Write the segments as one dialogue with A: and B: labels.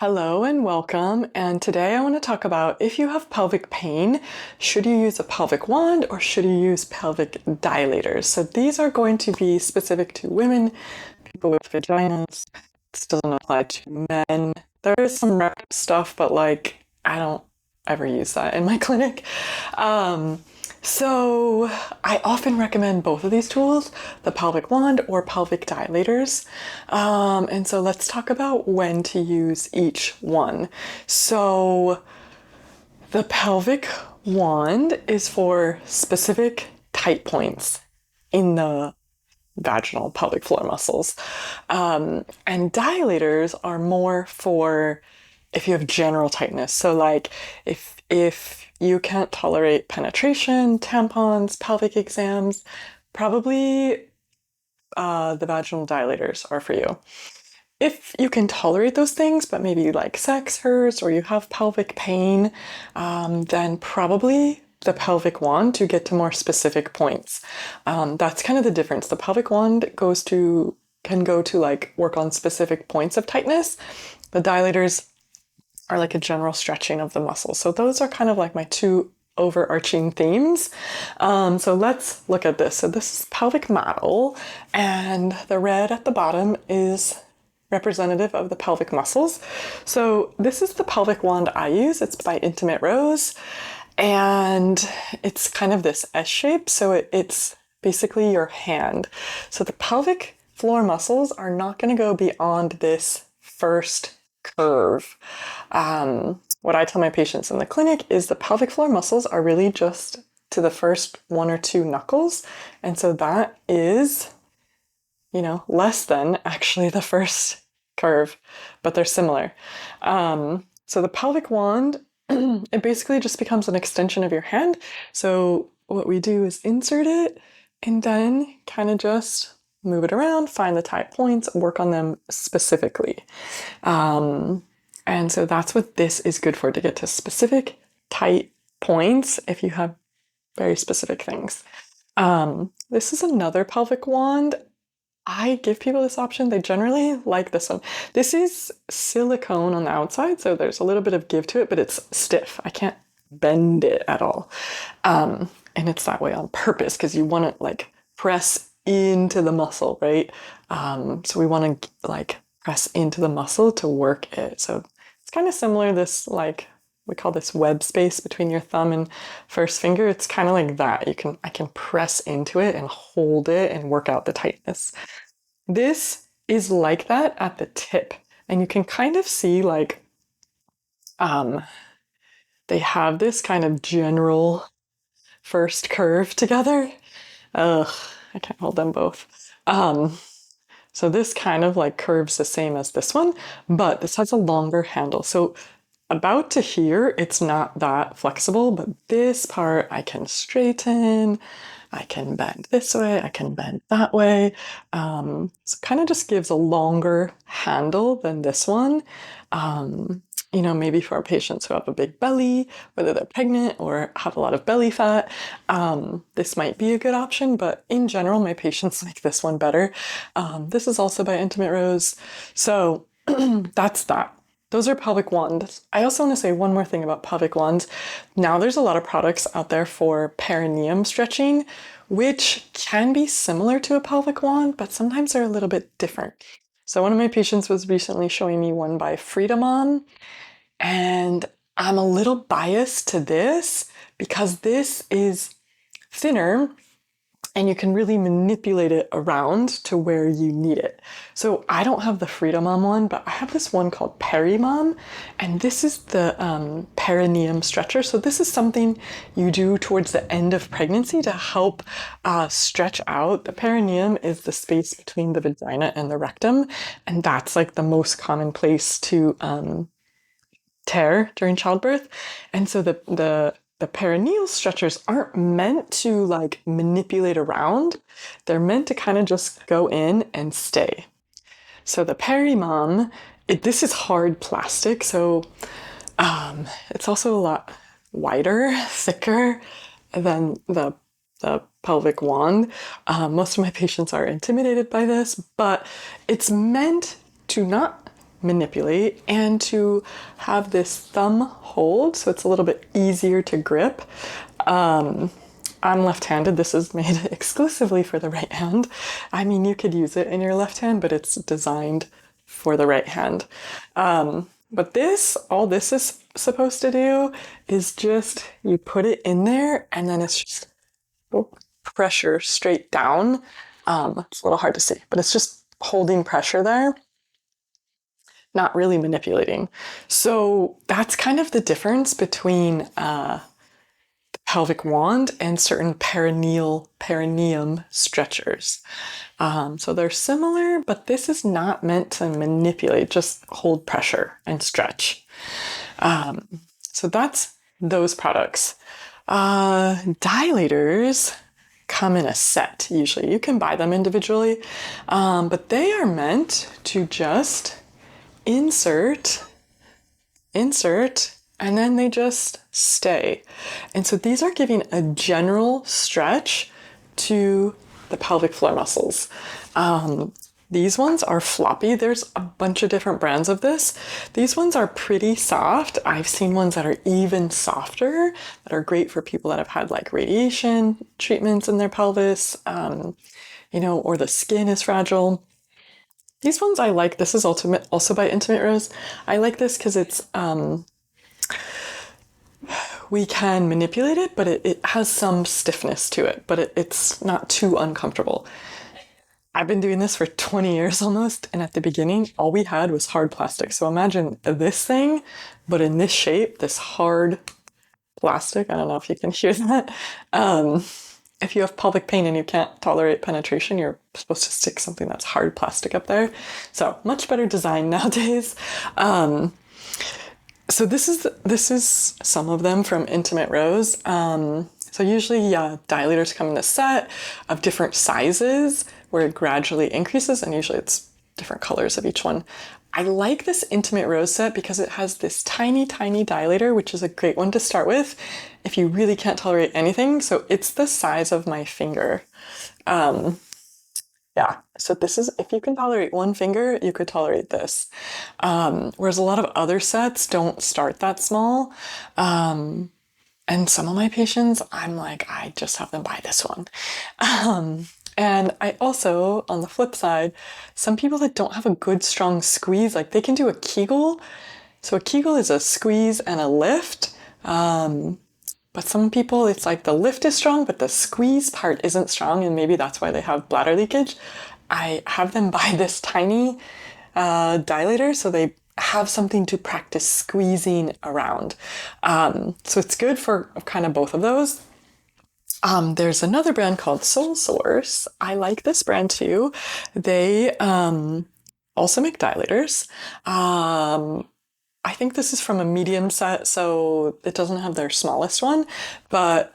A: Hello and welcome. And today I want to talk about if you have pelvic pain, should you use a pelvic wand or should you use pelvic dilators? So these are going to be specific to women, people with vaginas. This doesn't apply to men. There is some rep stuff, but I don't ever use that in my clinic. So I often recommend both of these tools, the pelvic wand or pelvic dilators. And so let's talk about when to use each one. So the pelvic wand is for specific tight points in the vaginal pelvic floor muscles. And dilators are more for if you have general tightness. So if you can't tolerate penetration, tampons, pelvic exams, probably the vaginal dilators are for you. If you can tolerate those things, but maybe like sex hurts or you have pelvic pain, then probably the pelvic wand to get to more specific points. That's kind of the difference. The pelvic wand can go to like work on specific points of tightness. The dilators are like a general stretching of the muscle. So those are kind of like my two overarching themes. So let's look at this. So this is pelvic model, and the red at the bottom is representative of the pelvic muscles. So this is the pelvic wand I use. It's by Intimate Rose, and it's kind of this S shape. So it's basically your hand. So the pelvic floor muscles are not going to go beyond this first curve. What I tell my patients in the clinic is the pelvic floor muscles are really just to the first one or two knuckles. And so that is, less than actually the first curve, but they're similar. So the pelvic wand, it basically just becomes an extension of your hand. So what we do is insert it and then kind of just move it around, find the tight points, work on them specifically. And so that's what this is good for, to get to specific tight points if you have very specific things. This is another pelvic wand. I give people this option. They generally like this one. This is silicone on the outside, so there's a little bit of give to it, but it's stiff. I can't bend it at all. And it's that way on purpose because you want to press into the muscle, right? So we want to press into the muscle to work it. So it's kind of similar, we call this web space between your thumb and first finger. It's kind of like that. I can press into it and hold it and work out the tightness. This is like that at the tip. And you can kind of see they have this kind of general first curve together. Ugh, I can't hold them both. So this kind of curves the same as this one, but this has a longer handle. So about to here, it's not that flexible, but this part I can straighten, I can bend this way, I can bend that way. So it kind of just gives a longer handle than this one. Maybe for our patients who have a big belly, whether they're pregnant or have a lot of belly fat, this might be a good option, but in general, my patients like this one better. This is also by Intimate Rose. So that's that. Those are pelvic wands. I also want to say one more thing about pelvic wands. Now there's a lot of products out there for perineum stretching, which can be similar to a pelvic wand, but sometimes they're a little bit different. So one of my patients was recently showing me one by Freedom, and I'm a little biased to this because this is thinner and you can really manipulate it around to where you need it. So I don't have the Freedom one, but I have this one called Perineum, and this is the perineum stretcher. So this is something you do towards the end of pregnancy to help stretch out. The perineum is the space between the vagina and the rectum, and that's the most common place to tear during childbirth. And so the perineal stretchers aren't meant to manipulate around. They're meant to kind of just go in and stay. So the Perimom, this is hard plastic, so it's also a lot wider, thicker than the pelvic wand. Most of my patients are intimidated by this, but it's meant to not manipulate and to have this thumb hold so it's a little bit easier to grip. I'm left-handed. This is made exclusively for the right hand. I mean, you could use it in your left hand, but it's designed for the right hand. But all this is supposed to do is just, you put it in there and then it's just pressure straight down. It's a little hard to see, but it's just holding pressure there, not really manipulating. So that's kind of the difference between pelvic wand and certain perineum stretchers. So they're similar, but this is not meant to manipulate, just hold pressure and stretch. So that's those products. Dilators come in a set, usually. You can buy them individually, but they are meant to just insert, and then they just stay. And so these are giving a general stretch to the pelvic floor muscles. These ones are floppy. There's a bunch of different brands of this. These ones are pretty soft. I've seen ones that are even softer that are great for people that have had like radiation treatments in their pelvis, or the skin is fragile. These ones I like. This is also by Intimate Rose. I like this because it's we can manipulate it, but it has some stiffness to it, but it's not too uncomfortable. I've been doing this for 20 years almost, and at the beginning, all we had was hard plastic. So imagine this thing, but in this shape, this hard plastic. I don't know if you can hear that. If you have pelvic pain and you can't tolerate penetration, you're supposed to stick something that's hard plastic up there. So much better design nowadays. So this is some of them from Intimate Rose. So usually, dilators come in a set of different sizes where it gradually increases, and usually it's different colors of each one. I like this Intimate Rose set because it has this tiny, tiny dilator, which is a great one to start with if you really can't tolerate anything. So it's the size of my finger. So this is, if you can tolerate one finger, you could tolerate this. Whereas a lot of other sets don't start that small. And some of my patients, I'm like, I just have them buy this one. And I also, on the flip side, some people that don't have a good strong squeeze, like they can do a Kegel. So a Kegel is a squeeze and a lift. But some people, it's like the lift is strong, but the squeeze part isn't strong, and maybe that's why they have bladder leakage. I have them buy this tiny dilator so they have something to practice squeezing around. So it's good for kind of both of those. There's another brand called Soul Source. I like this brand too. They also make dilators. I think this is from a medium set, so it doesn't have their smallest one, but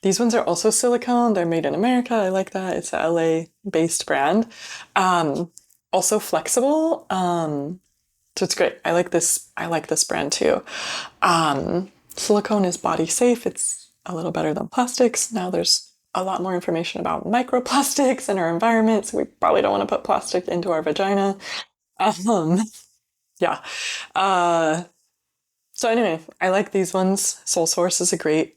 A: these ones are also silicone. They're made in America. I like that. It's a LA-based brand. Also flexible. So it's great. I like this brand too. Silicone is body safe. It's a little better than plastics. Now there's a lot more information about microplastics in our environment, so we probably don't want to put plastic into our vagina. Yeah. So anyway, I like these ones. Soul Source is a great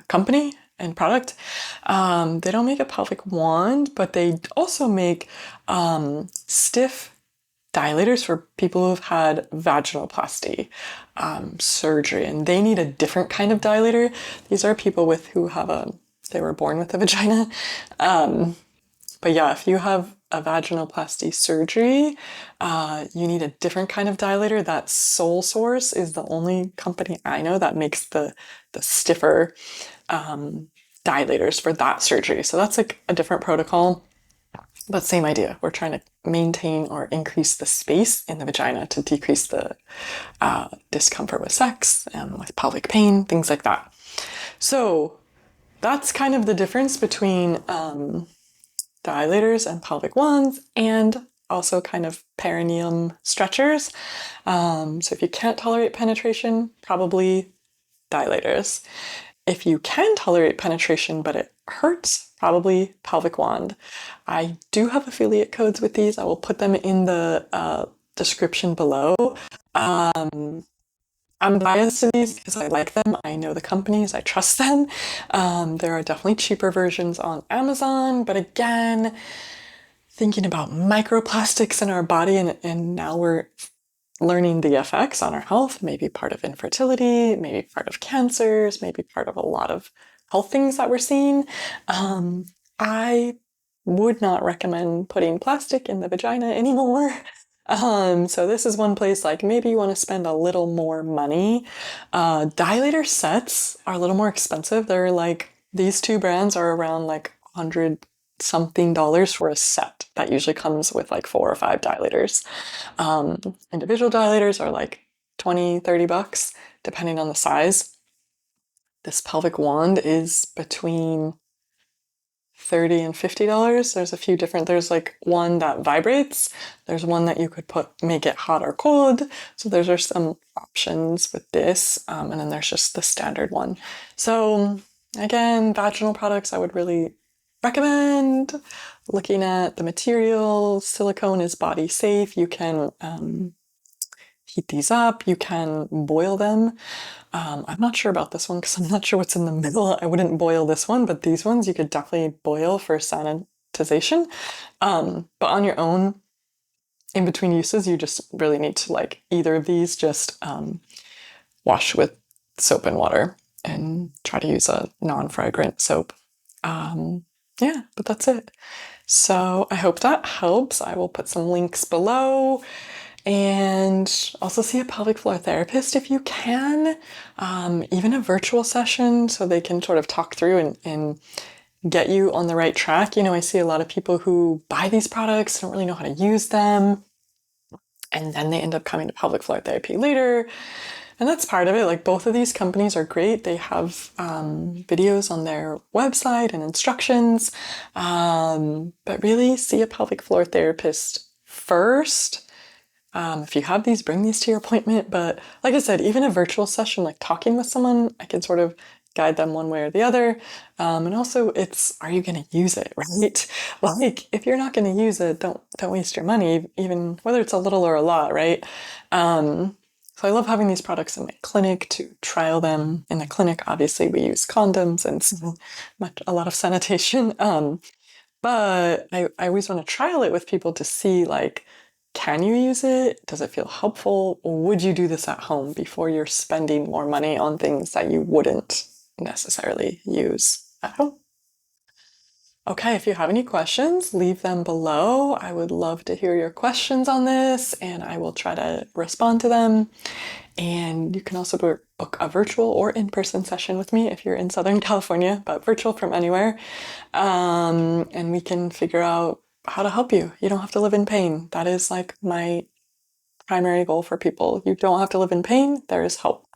A: company and product. They don't make a pelvic wand, but they also make stiff dilators for people who've had vaginoplasty surgery, and they need a different kind of dilator. These are people they were born with a vagina. But yeah, if you have a vaginoplasty surgery, you need a different kind of dilator. That Soul Source is the only company I know that makes the stiffer dilators for that surgery. So that's like a different protocol, but same idea. We're trying to maintain or increase the space in the vagina to decrease the discomfort with sex and with pelvic pain, things like that. So that's kind of the difference between dilators and pelvic wands, and also kind of perineum stretchers. So if you can't tolerate penetration, probably dilators. If you can tolerate penetration, but it hurts, probably pelvic wand. I do have affiliate codes with these. I will put them in the description below. Um, I'm biased to these because I like them. I know the companies, I trust them. There are definitely cheaper versions on Amazon, but again, thinking about microplastics in our body, and now we're learning the effects on our health, maybe part of infertility, maybe part of cancers, maybe part of a lot of health things that we're seeing. I would not recommend putting plastic in the vagina anymore. So this is one place like maybe you want to spend a little more money. Dilator sets are a little more expensive. They're like, these two brands are around like 100 something dollars for a set that usually comes with like 4 or 5 dilators. Individual dilators are like 20, 30 bucks, depending on the size. This pelvic wand is between 30 and $50. There's a few different, there's like one that vibrates. There's one that you could make it hot or cold. So those are some options with this. And then there's just the standard one. So again, vaginal products, I would really recommend looking at the material. Silicone is body safe. You can heat these up. You can boil them. I'm not sure about this one because I'm not sure what's in the middle. I wouldn't boil this one, but these ones you could definitely boil for sanitization. But on your own, in between uses, you just really need to like either of these just wash with soap and water and try to use a non-fragrant soap. Yeah, but that's it. So I hope that helps. I will put some links below. And also see a pelvic floor therapist if you can, even a virtual session so they can sort of talk through and get you on the right track. You know, I see a lot of people who buy these products, don't really know how to use them, and then they end up coming to pelvic floor therapy later. And that's part of it. Like both of these companies are great. They have videos on their website and instructions, but really see a pelvic floor therapist first. If you have these, bring these to your appointment. But like I said, even a virtual session, like talking with someone, I can sort of guide them one way or the other. And also it's, are you going to use it, right? Like if you're not going to use it, don't waste your money, even whether it's a little or a lot, right? So I love having these products in my clinic to trial them. In the clinic, obviously we use condoms and a lot of sanitation. But I always want to trial it with people to see like, can you use it? Does it feel helpful? Or would you do this at home before you're spending more money on things that you wouldn't necessarily use at home? Okay, if you have any questions, leave them below. I would love to hear your questions on this and I will try to respond to them. And you can also book a virtual or in-person session with me if you're in Southern California, but virtual from anywhere. And we can figure out how to help you. You don't have to live in pain. That is like my primary goal for people. You don't have to live in pain. There is help.